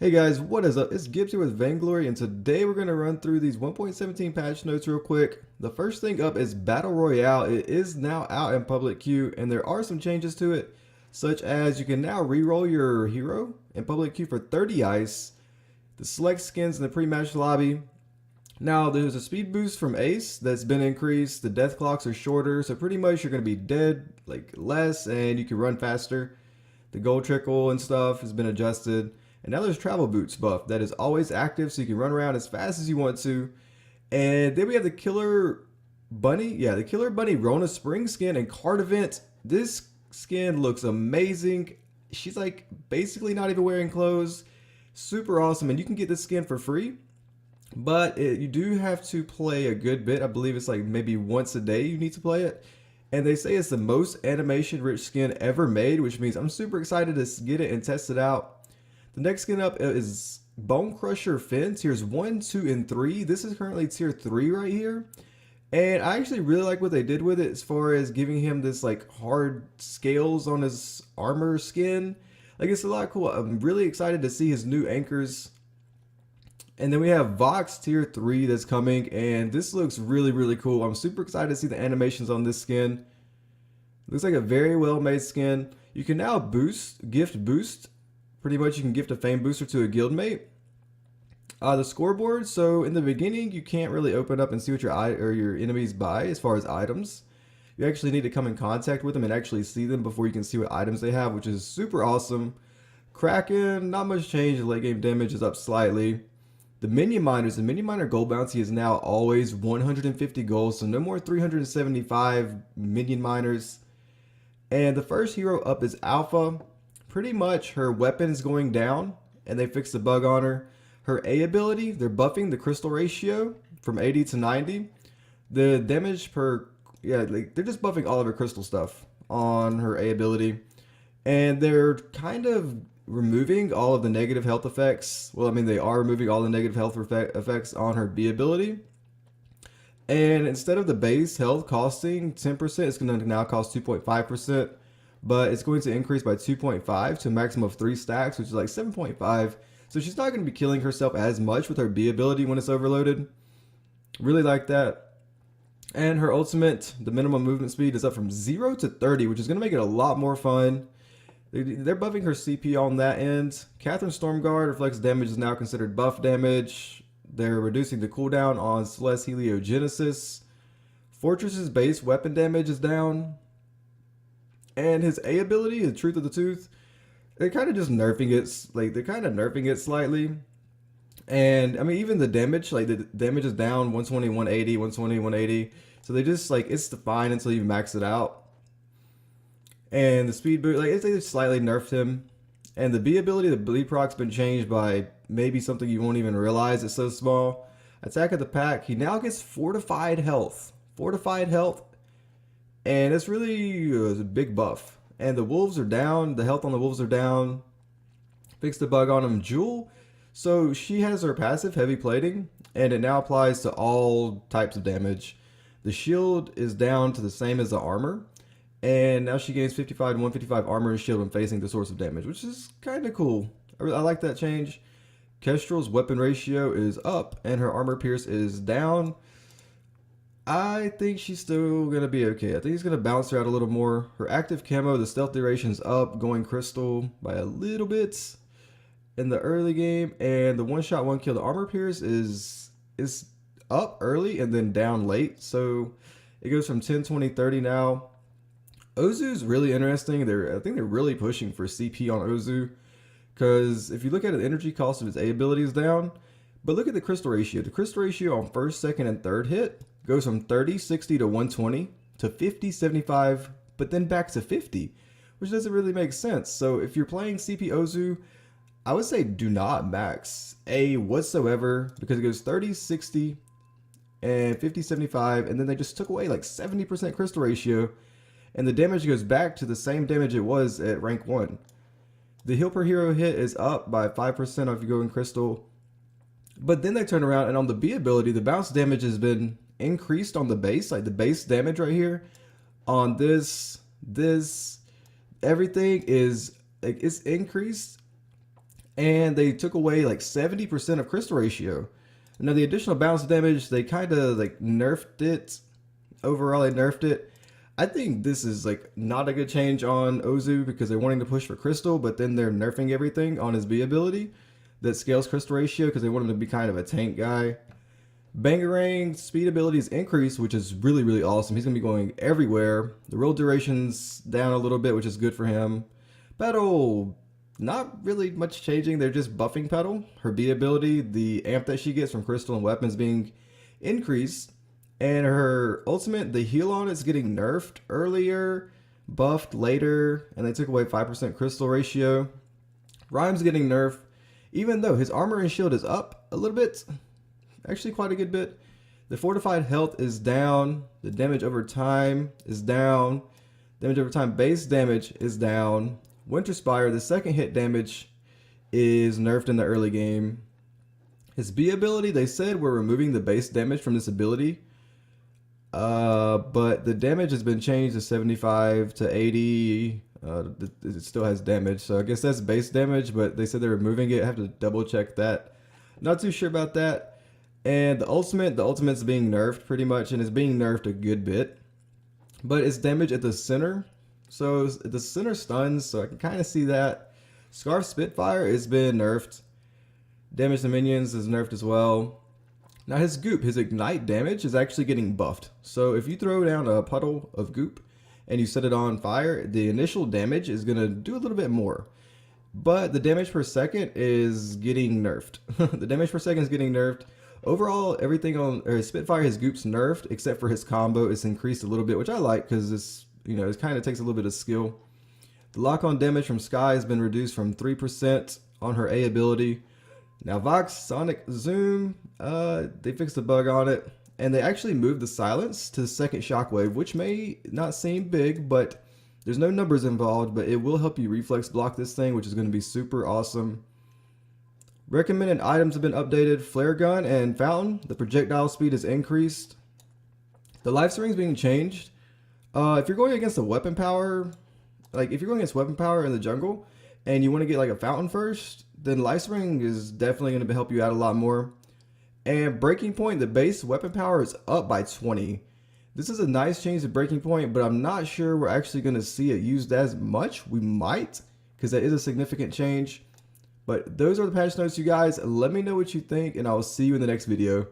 Hey guys, what is up? It's Gibbs here with Vainglory, and today we're going to run through these 1.17 patch notes real quick. The first thing up is Battle Royale. It is now out in public queue, and there are some changes to it, such as you can now reroll your hero in public queue for 30 ice, the select skins in the pre-match lobby. Now, there's a speed boost from Ace that's been increased, the death clocks are shorter, so pretty much you're going to be dead like less, and you can run faster. The gold trickle and stuff has been adjusted. And now there's travel boots buff that is always active, so you can run around as fast as you want to. And then we have the killer bunny. Yeah, the killer bunny Rona spring skin and card event. This skin looks amazing. She's like basically not even wearing clothes. Super awesome. And you can get this skin for free. But you do have to play a good bit. I believe it's like maybe once a day you need to play it. And they say it's the most animation rich skin ever made, which means I'm super excited to get it and test it out. The next skin up is Bone Crusher Finn, tiers 1, 2, and 3. This is currently tier 3 right here. And I actually really like what they did with it as far as giving him this like hard scales on his armor skin. Like it's a lot cool. I'm really excited to see his new anchors. And then we have Vox tier 3 that's coming, and this looks really cool. I'm super excited to see the animations on this skin. Looks like a very well made skin. You can now gift boost. Pretty much you can gift a fame booster to a guildmate. The scoreboard, so in the beginning you can't really open up and see what your enemies buy as far as items. You actually need to come in contact with them and actually see them before you can see what items they have, which is super awesome. Kraken, not much change, late game damage is up slightly. The minion miner gold bounty is now always 150 gold, so no more 375 minion miners. And the first hero up is Alpha. Pretty much her weapon is going down, and they fixed the bug on her. Her A ability, they're buffing the crystal ratio from 80 to 90. The damage per, yeah, like they're just buffing all of her crystal stuff on her A ability. And they're kind of removing all of the negative health effects. Well, I mean, they are removing all the negative health effects on her B ability. And instead of the base health costing 10%, it's going to now cost 2.5%. But it's going to increase by 2.5 to a maximum of 3 stacks, which is like 7.5. So she's not going to be killing herself as much with her B ability when it's overloaded. Really like that. And her ultimate, the minimum movement speed is up from 0 to 30, which is going to make it a lot more fun. They're buffing her CP on that end. Catherine Stormguard reflects damage is now considered buff damage. They're reducing the cooldown on Celeste Heliogenesis. Fortress's base weapon damage is down. And his A ability, the Truth of the Tooth, they're kind of just nerfing it. Like they're kind of nerfing it slightly. And I mean, even the damage, like the damage is down 120, 180, 120, 180. So they just like it's fine until you max it out. And the speed boost, like they just slightly nerfed him. And the B ability, the bleed proc's been changed by maybe something you won't even realize. It's so small. Attack of the pack. He now gets fortified health. Fortified health. And it's really a big buff. And the wolves are down. The health on the wolves are down. Fixed the bug on him. Jewel. So she has her passive heavy plating. And it now applies to all types of damage. The shield is down to the same as the armor. And now she gains 55 and 155 armor and shield when facing the source of damage. Which is kind of cool. I like that change. Kestrel's weapon ratio is up. And her armor pierce is down. I think she's still going to be okay. I think he's going to bounce her out a little more. Her active camo, the stealth duration's up, going crystal by a little bit in the early game. And the one shot, one kill, the armor pierce is up early and then down late. So it goes from 10, 20, 30 now. Ozu's really interesting. I think they're really pushing for CP on Ozu. Because if you look at it, the energy cost of his A ability is down. But look at the crystal ratio. The crystal ratio on first, second, and third hit goes from 30, 60 to 120 to 50, 75, but then back to 50, which doesn't really make sense. So if you're playing CP Ozu, I would say do not max A whatsoever because it goes 30, 60, and 50, 75, and then they just took away like 70% crystal ratio, and the damage goes back to the same damage it was at rank 1. The heal per hero hit is up by 5% if you go in crystal. But then they turn around and on the B ability, the bounce damage has been increased on the base, like the base damage right here. On everything is like it's increased and they took away like 70% of crystal ratio. Now the additional bounce damage, they kind of like nerfed it. Overall, they nerfed it. I think this is like not a good change on Ozu because they're wanting to push for crystal, but then they're nerfing everything on his B ability that scales crystal ratio because they want him to be kind of a tank guy. Bangarang speed abilities increase, which is really, really awesome. He's going to be going everywhere. The roll duration's down a little bit, which is good for him. Petal, not really much changing. They're just buffing Petal. Her B ability, the amp that she gets from crystal and weapons being increased. And her ultimate, the heal on it's getting nerfed earlier, buffed later, and they took away 5% crystal ratio. Rhyme's getting nerfed, even though his armor and shield is up a little bit. Actually quite a good bit. The fortified health is down. The damage over time is down. Damage over time base damage is down. Winter Spire, the second hit damage is nerfed in the early game. His B ability, they said we're removing the base damage from this ability. But the damage has been changed to 75 to 80. It still has damage, so I guess that's base damage, but they said they're removing it. I have to double check that. Not too sure about that. And the ultimate's being nerfed pretty much, and it's being nerfed a good bit. But it's damage at the center. So the center stuns, so I can kind of see that. Scarf Spitfire has been nerfed. Damage to minions is nerfed as well. Now his goop, his ignite damage is actually getting buffed. So if you throw down a puddle of goop and you set it on fire, the initial damage is going to do a little bit more. But the damage per second is getting nerfed. The damage per second is getting nerfed. Overall, everything on his Spitfire, his goop's nerfed, except for his combo is increased a little bit, which I like because it's, you know, it kind of takes a little bit of skill. The lock-on damage from Sky has been reduced from 3% on her A ability. Now Vox Sonic Zoom, they fixed a bug on it, and they actually moved the silence to the second shockwave, which may not seem big, but there's no numbers involved, but it will help you reflex block this thing, which is going to be super awesome. Recommended items have been updated. Flare gun and fountain. The projectile speed is increased. The life string is being changed. If you're going against a weapon power, like if you're going against weapon power in the jungle and you want to get like a fountain first, then life string is definitely going to help you out a lot more. And breaking point, the base weapon power is up by 20. This is a nice change to breaking point, but I'm not sure we're actually going to see it used as much. We might, because that is a significant change. But those are the patch notes, you guys. Let me know what you think, and I will see you in the next video.